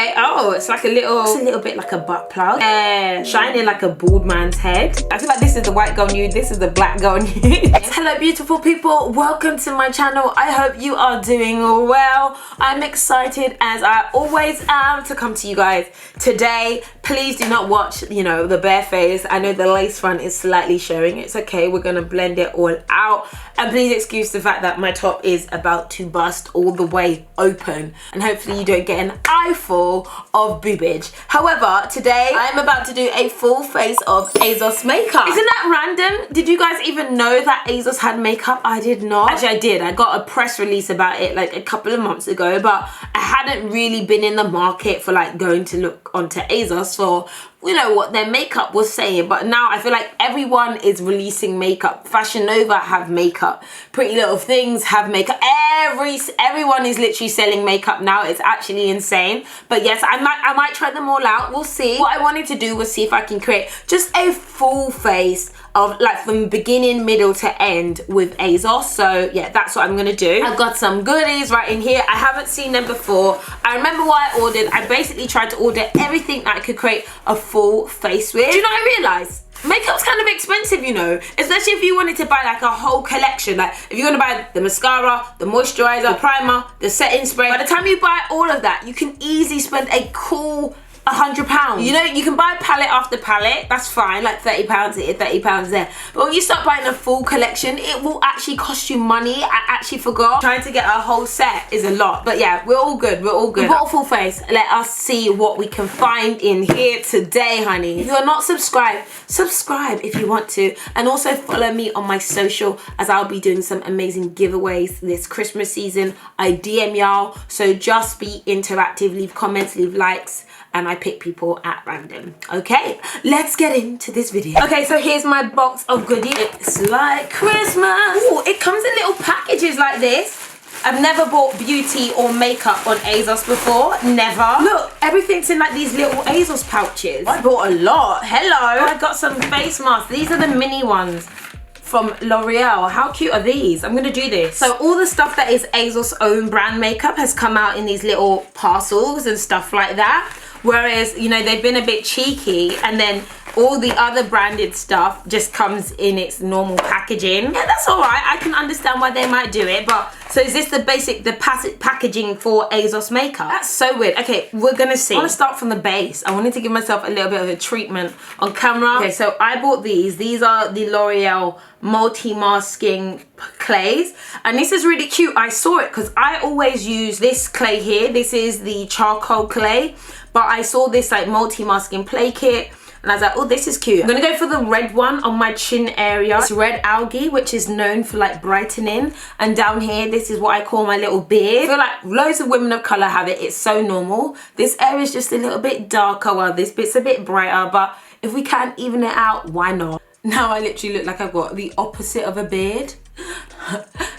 Okay. Oh, it's like it's a little bit like a butt plug. Shining like a bald man's head. I feel like this is the white girl nude. This is the black girl nude. Hello, beautiful people. Welcome to my channel. I hope you are doing well. I'm excited, as I always am, to come to you guys today. Please do not watch, the bare face. I know the lace front is slightly showing. It's okay. We're going to blend it all out. And please excuse the fact that my top is about to bust all the way open. And hopefully you don't get an eyeful of boobage. However, today I'm about to do a full face of Asos makeup. Isn't that random? Did you guys even know that Asos had makeup? I did not. Actually, I did. I got a press release about it like a couple of months ago, but I hadn't really been in the market for like going to look onto Asos for what their makeup was saying. But now I feel like everyone is releasing makeup. Fashion Nova have makeup, Pretty Little Things have makeup, everyone is literally selling makeup now. It's actually insane. But yes, I might try them all out. We'll see. What I wanted to do was see if I can create just a full face of like from beginning, middle to end with Asos. So yeah, that's what I'm gonna do. I've got some goodies right in here. I haven't seen them before. I remember what I ordered. I basically tried to order everything that I could create a full face with. Do you know what I realized? Makeup's kind of expensive, especially if you wanted to buy like a whole collection. Like if you're gonna buy the mascara, the moisturizer, the primer, the setting spray, by the time you buy all of that, you can easily spend a cool £100. You can buy palette after palette, that's fine, like £30 here, £30 there. But when you start buying a full collection, it will actually cost you money. I actually forgot. Trying to get a whole set is a lot. But yeah, we're all good, we're all good. We bought a full face. Let us see what we can find in here today, honey. If you're not subscribed, subscribe if you want to. And also follow me on my social, as I'll be doing some amazing giveaways this Christmas season. I DM y'all, so just be interactive, leave comments, leave likes, and I pick people at random. Okay, let's get into this video. Okay, so here's my box of goodies. It's like Christmas. Ooh, it comes in little packages like this. I've never bought beauty or makeup on Asos before, never. Look, everything's in like these little Asos pouches. I bought a lot, hello. I got some face masks. These are the mini ones from L'Oreal. How cute are these? I'm gonna do this. So all the stuff that is Asos own brand makeup has come out in these little parcels and stuff like that. Whereas, they've been a bit cheeky, and then all the other branded stuff just comes in its normal packaging. Yeah, that's all right. I can understand why they might do it. But so is this the packaging for Asos makeup? That's so weird. Okay, we're gonna see. I want to start from the base. I wanted to give myself a little bit of a treatment on camera. Okay, so I bought these. These are the L'Oreal multi-masking clays, and this is really cute. I saw it because I always use this clay here. This is the charcoal clay, but I saw this like multi-masking play kit, and I was like, oh, this is cute. I'm gonna go for the red one on my chin area. It's red algae, which is known for like brightening. And down here, this is what I call my little beard. I feel like loads of women of color have it. It's so normal. This area is just a little bit darker, while this bit's a bit brighter. But if we can't even it out, why not? Now I literally look like I've got the opposite of a beard.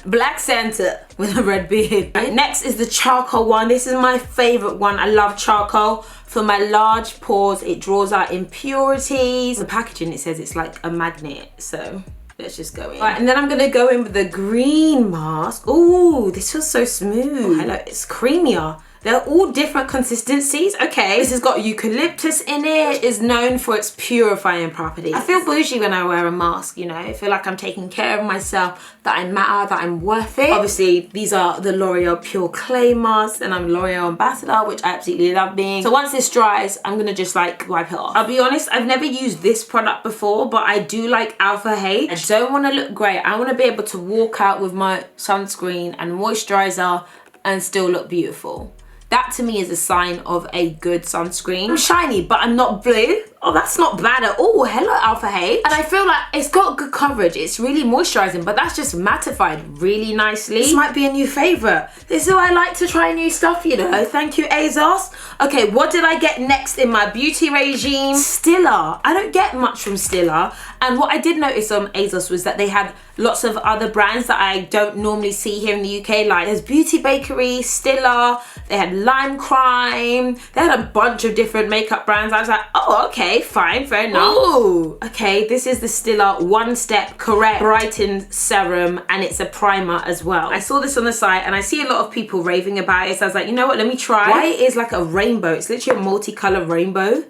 Black Santa with a red beard. Right, next is the charcoal one. This is my favorite one. I love charcoal. For my large pores, it draws out impurities. The packaging, it says it's like a magnet, so let's just go in. Right, and then I'm gonna go in with the green mask. Ooh, this feels so smooth. Oh, hello, it's creamier. They're all different consistencies. Okay, this has got eucalyptus in it. It is known for its purifying properties. I feel bougie when I wear a mask, I feel like I'm taking care of myself, that I matter, that I'm worth it. Obviously, these are the L'Oreal Pure Clay masks, and I'm L'Oreal Ambassador, which I absolutely love being. So once this dries, I'm gonna just like wipe it off. I'll be honest, I've never used this product before, but I do like Alpha H. I don't wanna look great. I wanna be able to walk out with my sunscreen and moisturizer and still look beautiful. That to me is a sign of a good sunscreen. I'm shiny, but I'm not blue. Oh, that's not bad at all. Hello, Alpha H. And I feel like it's got good coverage. It's really moisturizing, but that's just mattified really nicely. This might be a new favorite. This is why I like to try new stuff, Thank you, Asos. Okay, what did I get next in my beauty regime? Stila. I don't get much from Stila. And what I did notice on Asos was that they had lots of other brands that I don't normally see here in the UK. Like there's Beauty Bakery, Stila, they had Lime Crime, they had a bunch of different makeup brands. I was like, oh, okay, fine, fair enough. Ooh, okay, this is the Stila One Step Correct Brighten Serum, and it's a primer as well. I saw this on the site and I see a lot of people raving about it, so I was like, you know what, let me try. Why it is like a rainbow, it's literally a multicolour rainbow.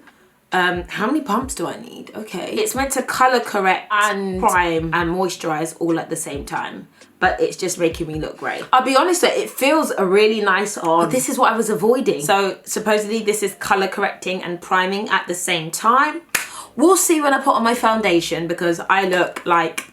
How many pumps do I need? Okay, it's meant to color correct and prime and moisturize all at the same time, but it's just making me look great. I'll be honest, it feels really nice on, but this is what I was avoiding. So supposedly this is color correcting and priming at the same time. We'll see when I put on my foundation, because I look like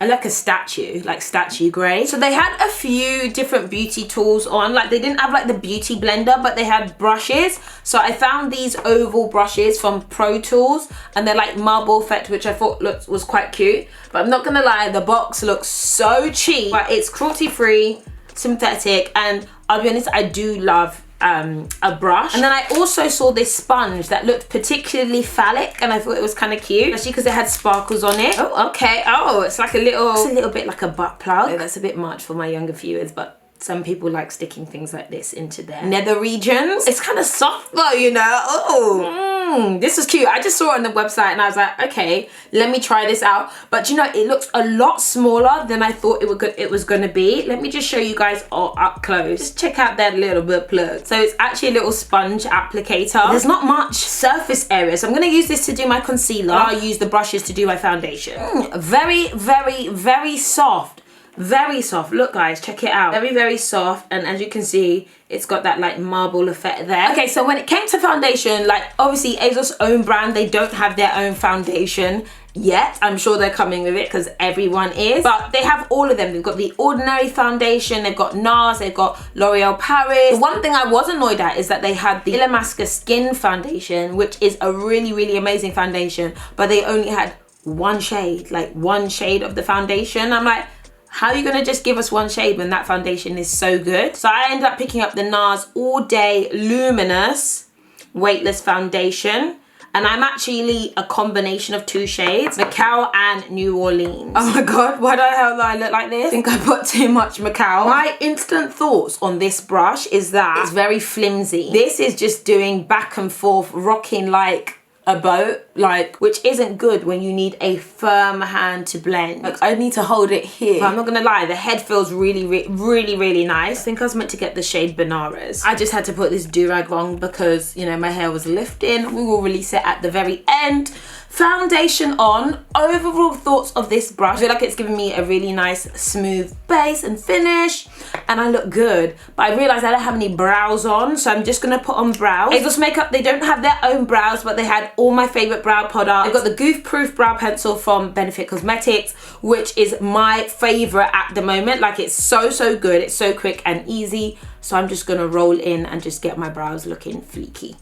a statue, like statue grey. So they had a few different beauty tools on. Like they didn't have like the beauty blender, but they had brushes. So I found these oval brushes from Pro Tools, and they're like marble effect, which I thought was quite cute. But I'm not gonna lie, the box looks so cheap, but it's cruelty free, synthetic, and I'll be honest, I do love a brush. And then I also saw this sponge that looked particularly phallic, and I thought it was kind of cute, especially because it had sparkles on it. Oh, okay. Oh, it's like a little bit like a butt plug. Oh, that's a bit much for my younger viewers, but some people like sticking things like this into their nether regions. It's kind of soft though, you know. Oh, this is cute. I just saw it on the website and I was like, okay, let me try this out. But you know, it looks a lot smaller than I thought it was gonna be. Let me just show you guys all up close. Just check out that little butt plug. So it's actually a little sponge applicator. There's not much surface area, so I'm gonna use this to do my concealer. I'll use the brushes to do my foundation. Very, very, very soft. Very soft. Look guys, check it out. Very, very soft, and as you can see, it's got that like marble effect there. Okay, so when it came to foundation, like obviously Asos own brand, they don't have their own foundation yet. I'm sure they're coming with it because everyone is, but they have all of them. They've got the ordinary foundation, they've got NARS, they've got L'Oreal Paris. The one thing I was annoyed at is that they had the Illamasqua Skin Foundation, which is a really, really amazing foundation, but they only had one shade, like one shade of the foundation. I'm like, how are you gonna just give us one shade when that foundation is so good? So I ended up picking up the NARS All Day Luminous Weightless Foundation. And I'm actually a combination of two shades, Macau and New Orleans. Oh my God, why the hell do I look like this? I think I put too much Macau. My instant thoughts on this brush is that it's very flimsy. This is just doing back and forth, rocking like a boat, like, which isn't good when you need a firm hand to blend. Like I need to hold it here. But I'm not gonna lie, the head feels really, really nice. I think I was meant to get the shade Benares. I just had to put this do-rag on because, you know, my hair was lifting. We will release it at the very end. Foundation on. Overall thoughts of this brush, I feel like it's giving me a really nice smooth base and finish, and I look good. But I realized I don't have any brows on, so I'm just gonna put on brows. Asos Makeup, they don't have their own brows, but they had all my favorite brow products. I've got the Goof Proof brow pencil from Benefit Cosmetics, which is my favorite at the moment. Like it's so good, it's so quick and easy. So I'm just gonna roll in and just get my brows looking fleeky.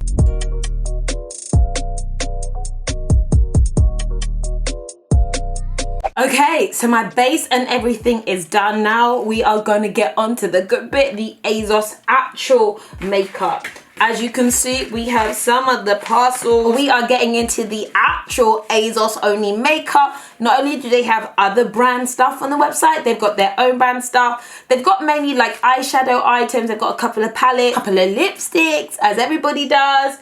Okay, so my base and everything is done. Now we are going to get on to the good bit, the Asos actual makeup. As you can see, we have some of the parcels. We are getting into the actual Asos only makeup. Not only do they have other brand stuff on the website, they've got their own brand stuff. They've got mainly like eyeshadow items. They've got a couple of palettes, a couple of lipsticks, as everybody does,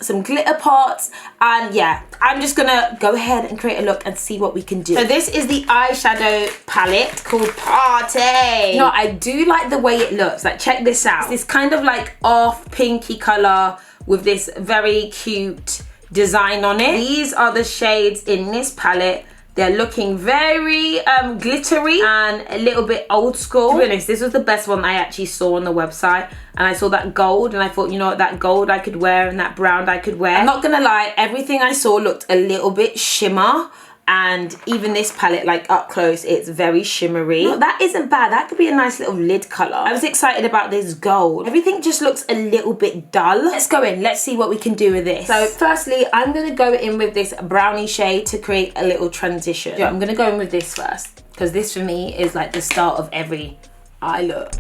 some glitter pots, and yeah, I'm just gonna go ahead and create a look and see what we can do. So this is the eyeshadow palette called Party. No, I do like the way it looks. Like check this out. It's this kind of like off pinky color with this very cute design on it. These are the shades in this palette. They're looking very glittery and a little bit old school. To be honest, this was the best one I actually saw on the website, and I saw that gold and I thought, you know what, that gold I could wear and that brown I could wear. I'm not gonna lie, everything I saw looked a little bit shimmer, and even this palette, like up close, it's very shimmery. No, that isn't bad. That could be a nice little lid color. I was excited about this gold. Everything just looks a little bit dull. Let's go in. Let's see what we can do with this. So firstly, I'm gonna go in with this brownie shade to create a little transition. Yeah, I'm gonna go in with this first, because this for me is like the start of every eye look.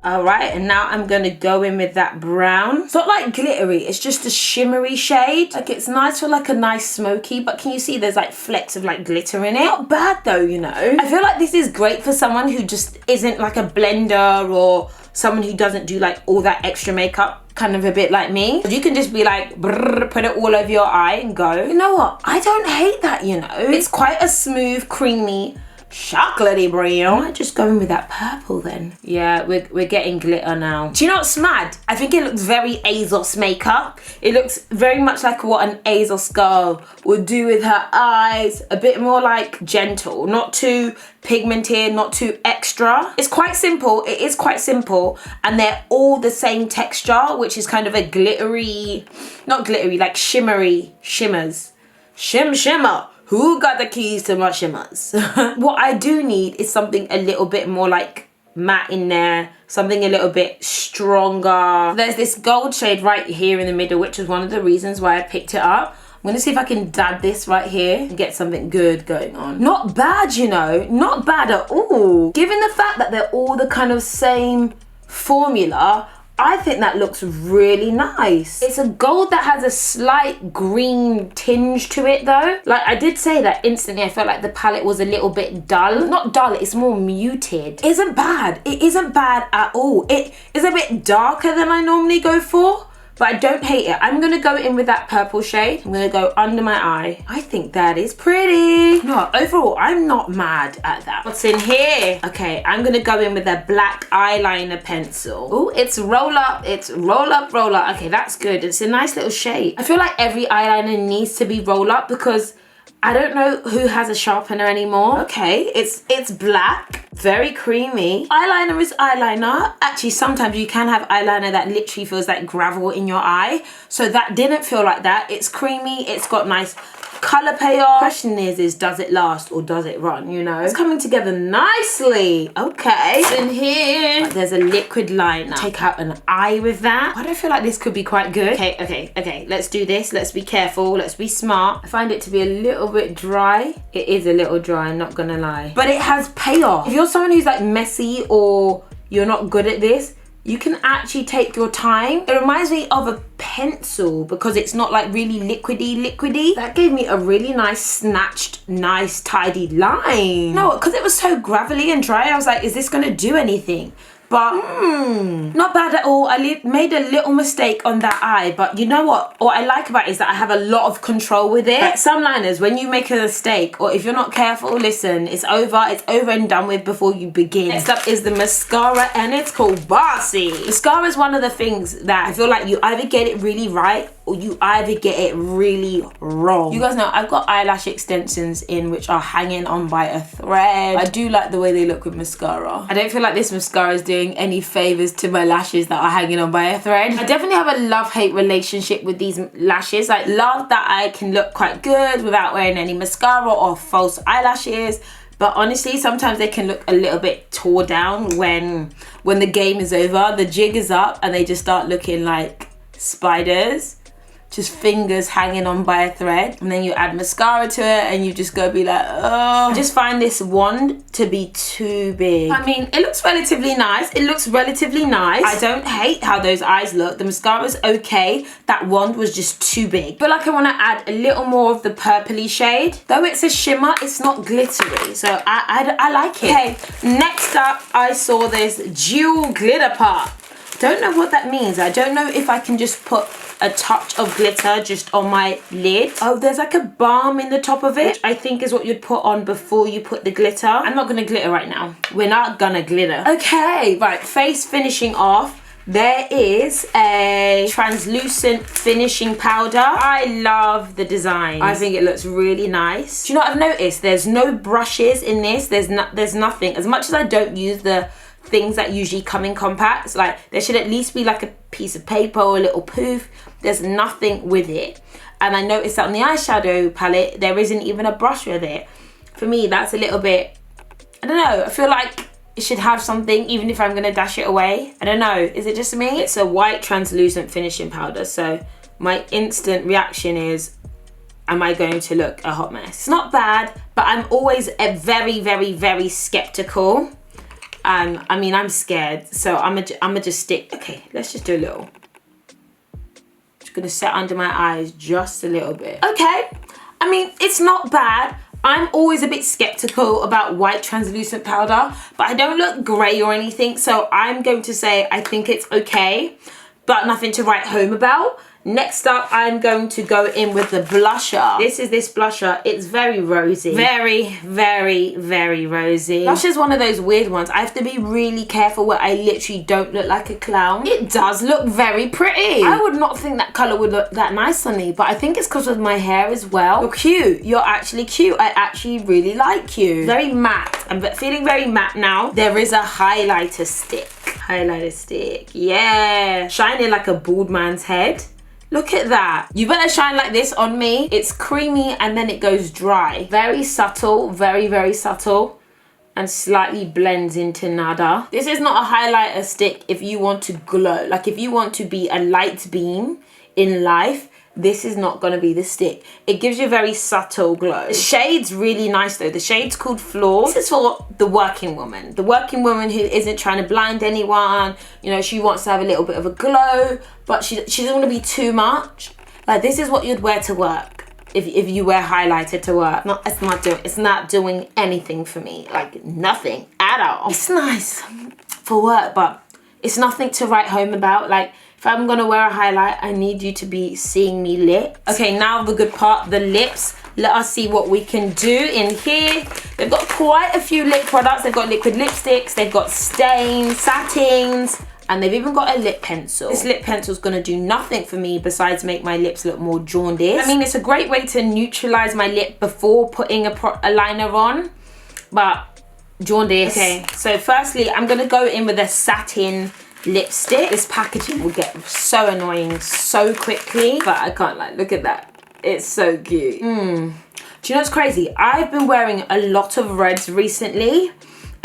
All right, and now I'm gonna go in with that brown. It's not like glittery, it's just a shimmery shade. Like it's nice for like a nice smoky, but can you see there's like flecks of like glitter in it? Not bad though, you know. I feel like this is great for someone who just isn't like a blender or someone who doesn't do like all that extra makeup, kind of a bit like me. You can just be like, brrr, put it all over your eye and go. You know what? I don't hate that, you know. It's quite a smooth, creamy, chocolatey brown. I might just go in with that purple then. Yeah, we're getting glitter now. Do you know what's mad? I think it looks very Asos makeup. It looks very much like what an Asos girl would do with her eyes. A bit more like gentle, not too pigmented, not too extra. It's quite simple. It is quite simple, and they're all the same texture, which is kind of a glittery, not glittery, like shimmery shimmers. Shimmer. Who got the keys to my shimmers? What I do need is something a little bit more like matte in there, something a little bit stronger. There's this gold shade right here in the middle, which is one of the reasons why I picked it up. I'm gonna see if I can dab this right here and get something good going on. Not bad, you know, not bad at all. Given the fact that they're all the kind of same formula, I think that looks really nice. It's a gold that has a slight green tinge to it though. Like I did say that instantly, I felt like the palette was a little bit dull. Not dull, it's more muted. It isn't bad. It isn't bad at all. It is a bit darker than I normally go for, but I don't hate it. I'm gonna go in with that purple shade. I'm gonna go under my eye. I think that is pretty. No, overall, I'm not mad at that. What's in here? Okay, I'm gonna go in with a black eyeliner pencil. Oh, it's roll up. It's roll up, roll up. Okay, that's good. It's a nice little shade. I feel like every eyeliner needs to be roll up because I don't know who has a sharpener anymore. Okay, it's black, very creamy. Eyeliner is eyeliner. Actually, sometimes you can have eyeliner that literally feels like gravel in your eye. So that didn't feel like that. It's creamy, it's got nice color payoff. Question is does it last or does it run, you know? It's coming together nicely. Okay, in here, there's a liquid liner. Take out an eye with that. I don't feel like this could be quite good. Okay, let's do this. Let's be careful, let's be smart. I find it to be a little bit dry. It is a little dry, I'm not gonna lie. But it has payoff. If you're someone who's like messy or you're not good at this, you can actually take your time. It reminds me of a pencil because it's not like really liquidy. That gave me a really nice snatched, nice tidy line. No, because it was so gravelly and dry, I was like, is this gonna do anything? But not bad at all. I made a little mistake on that eye, but you know what I like about it is that I have a lot of control with it. Like some liners, when you make a mistake or if you're not careful, listen, it's over and done with before you begin. Next up is the mascara, and it's called Bossy. Mascara is one of the things that I feel like you either get it really right or you either get it really wrong. You guys know I've got eyelash extensions in which are hanging on by a thread. I do like the way they look with mascara. I don't feel like this mascara is doing any favors to my lashes that are hanging on by a thread. I definitely have a love-hate relationship with these lashes. Like, love that I can look quite good without wearing any mascara or false eyelashes. But honestly, sometimes they can look a little bit tore down when the game is over, the jig is up, and they just start looking like spiders. Just fingers hanging on by a thread, and then you add mascara to it and you just go be like, oh. I just find this wand to be too big. I mean, it looks relatively nice. I don't hate how those eyes look. The mascara's okay. That wand was just too big. I feel like I want to add a little more of the purpley shade. Though it's a shimmer, it's not glittery, so I like it. Okay, next up, I saw this dual glitter pot. Don't know what that means. I don't know if I can just put a touch of glitter just on my lid. Oh, there's like a balm in the top of it, which I think is what you'd put on before you put the glitter. I'm not gonna glitter right now. We're not gonna glitter. Okay, right, face finishing off. There is a translucent finishing powder. I love the design. I think it looks really nice. Do you know what I've noticed? There's no brushes in this. There's nothing. As much as I don't use the things that usually come in compacts, like there should at least be like a piece of paper or a little poof. There's nothing with it. And I noticed that on the eyeshadow palette, there isn't even a brush with it. For me, that's a little bit, I don't know, I feel like it should have something even if I'm gonna dash it away. I don't know, is it just me? It's a white translucent finishing powder, so my instant reaction is, am I going to look a hot mess? It's not bad, but I'm always a very, very, very skeptical I mean, I'm scared, so I'm gonna just stick. Okay, let's just do a little. Just gonna set under my eyes just a little bit. Okay, I mean, it's not bad. I'm always a bit skeptical about white translucent powder, but I don't look grey or anything, so I'm going to say I think it's okay, but nothing to write home about. Next up, I'm going to go in with the blusher. This is this blusher. It's very rosy. Very, very, very rosy. Blush is one of those weird ones. I have to be really careful where I literally don't look like a clown. It does look very pretty. I would not think that colour would look that nice on me, but I think it's because of my hair as well. You're cute. You're actually cute. I actually really like you. Very matte. I'm feeling very matte now. There is a highlighter stick. Highlighter stick. Yeah. Shining like a bald man's head. Look at that. You better shine like this on me. It's creamy and then it goes dry. Very subtle, very, very subtle, and slightly blends into nada. This is not a highlighter stick if you want to glow. Like if you want to be a light beam in life, this is not gonna be the stick. It gives you a very subtle glow. The shade's really nice though. The shade's called Floor. This is for the working woman. The working woman who isn't trying to blind anyone. You know, she wants to have a little bit of a glow, but she doesn't want to be too much. Like this is what you'd wear to work if you wear highlighter to work. It's not doing anything for me. Like nothing at all. It's nice for work, but it's nothing to write home about. Like if I'm gonna wear a highlight, I need you to be seeing me lit. Okay, now the good part, the lips. Let us see what we can do in here. They've got quite a few lip products. They've got liquid lipsticks, they've got stains, satins, and they've even got a lip pencil. This lip pencil is gonna do nothing for me besides make my lips look more jaundiced. I mean, it's a great way to neutralize my lip before putting a liner on, but jaundice. Okay, so firstly, I'm gonna go in with a satin lipstick. This packaging will get so annoying so quickly, but I can't lie, look at that. It's so cute. Do you know what's crazy? I've been wearing a lot of reds recently.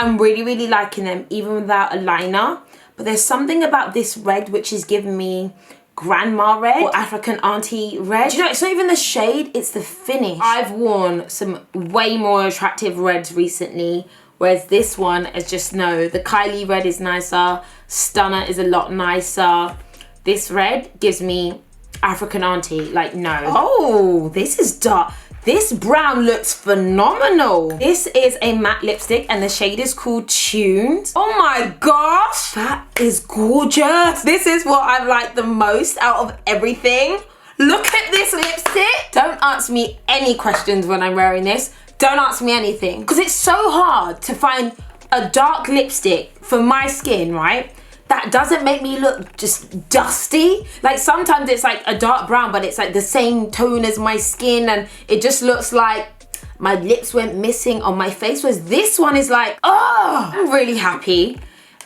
I'm really, really liking them even without a liner, but there's something about this red which is giving me grandma red or African auntie red. Do you know, it's not even the shade, it's the finish. I've worn some way more attractive reds recently, whereas this one is just no. The Kylie red is nicer. Stunner is a lot nicer. This red gives me African auntie, like no. Oh, this is dark. This brown looks phenomenal. This is a matte lipstick and the shade is called Tuned. Oh my gosh, that is gorgeous. This is what I like the most out of everything. Look at this lipstick. Don't ask me any questions when I'm wearing this. Don't ask me anything, because it's so hard to find a dark lipstick for my skin, right? That doesn't make me look just dusty. Like sometimes it's like a dark brown, but it's like the same tone as my skin and it just looks like my lips went missing on my face. Whereas this one is like, oh, I'm really happy.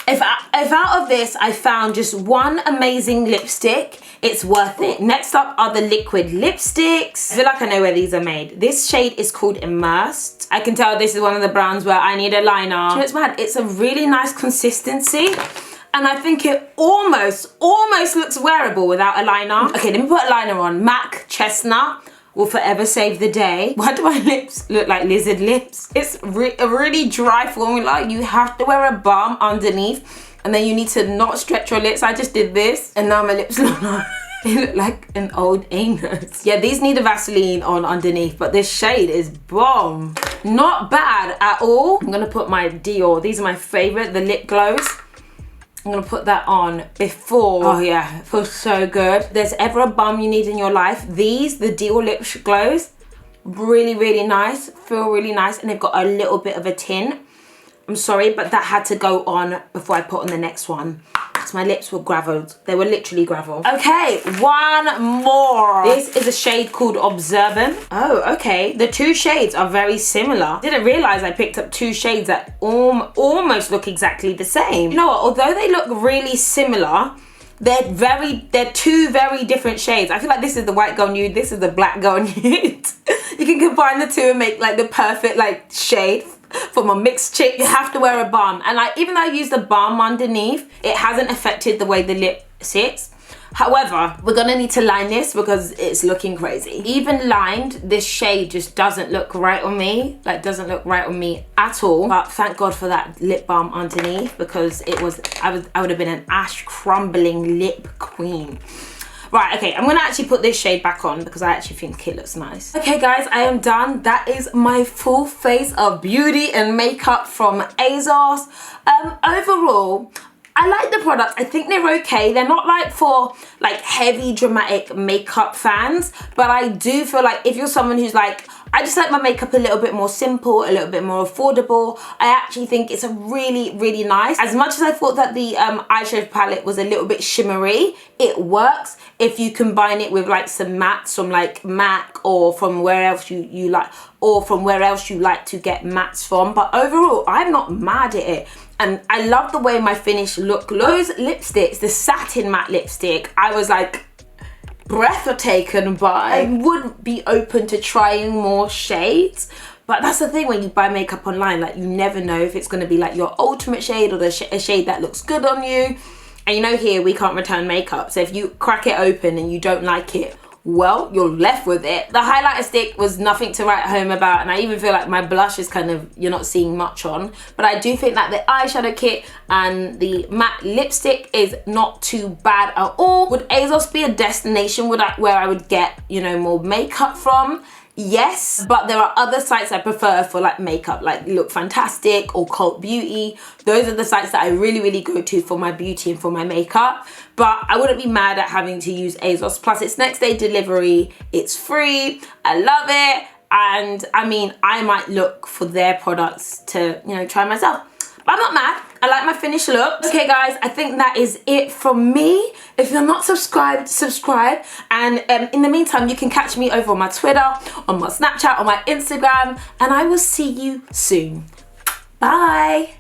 If out of this I found just one amazing lipstick, it's worth it. Next up are the liquid lipsticks. I feel like I know where these are made. This shade is called Immersed. I can tell this is one of the browns where I need a liner. You know, it's mad. It's a really nice consistency. And I think it almost looks wearable without a liner. Okay, let me put a liner on. MAC Chestnut will forever save the day. Why do my lips look like lizard lips? It's a really dry formula. You have to wear a balm underneath and then you need to not stretch your lips. I just did this and now my lips look like, they look like an old anus. Yeah, these need a Vaseline on underneath, but this shade is bomb. Not bad at all. I'm gonna put my Dior. These are my favorite, the lip glows. I'm gonna put that on before. Oh yeah, it feels so good. If there's ever a balm you need in your life, these, the Dior lip glows, really, really nice, feel really nice, and they've got a little bit of a tint. I'm sorry, but that had to go on before I put on the next one. So my lips were gravelled. They were literally gravelled. Okay, one more. This is a shade called Observant. Oh, okay. The two shades are very similar. Didn't realise I picked up two shades that almost look exactly the same. You know what? Although they look really similar, they're two very different shades. I feel like this is the white girl nude, this is the black girl nude. You can combine the two and make like the perfect like shade for my mixed chick. You have to wear a balm, and like even though I used the balm underneath, it hasn't affected the way the lip sits. However, we're gonna need to line this because it's looking crazy. Even lined, this shade just doesn't look right on me. Like, doesn't look right on me at all. But thank God for that lip balm underneath, because I would have been an ash crumbling lip queen. Right, okay, I'm gonna actually put this shade back on because I actually think it looks nice. Okay guys, I am done. That is my full face of beauty and makeup from Asos. Overall, I like the products. I think they're okay. They're not like for like heavy dramatic makeup fans, but I do feel like if you're someone who's like, I just like my makeup a little bit more simple, a little bit more affordable, I actually think it's a really, really nice. As much as I thought that the eyeshadow palette was a little bit shimmery, it works if you combine it with like some mattes from like MAC or from where else you like, or from where else you like to get mattes from. But overall, I'm not mad at it. And I love the way my finished look. Those lipsticks, the satin matte lipstick, I was like, breath taken by. I would be open to trying more shades, but that's the thing when you buy makeup online, like you never know if it's going to be like your ultimate shade or a shade that looks good on you. And you know, here we can't return makeup, so if you crack it open and you don't like it, well, you're left with it. The highlighter stick was nothing to write home about, and I even feel like my blush is kind of, you're not seeing much on, but I do think that the eyeshadow kit and the matte lipstick is not too bad at all. Would Asos be a destination where I would get, you know, more makeup from? Yes, but there are other sites I prefer for like makeup, like Look Fantastic or Cult Beauty. Those are the sites that I really, really go to for my beauty and for my makeup. But I wouldn't be mad at having to use Asos. Plus, it's next day delivery. It's free. I love it. And I mean, I might look for their products to, you know, try myself. But I'm not mad. I like my finished look. Okay guys, I think that is it from me. If you're not subscribed, subscribe. And in the meantime, you can catch me over on my Twitter, on my Snapchat, on my Instagram, and I will see you soon. Bye.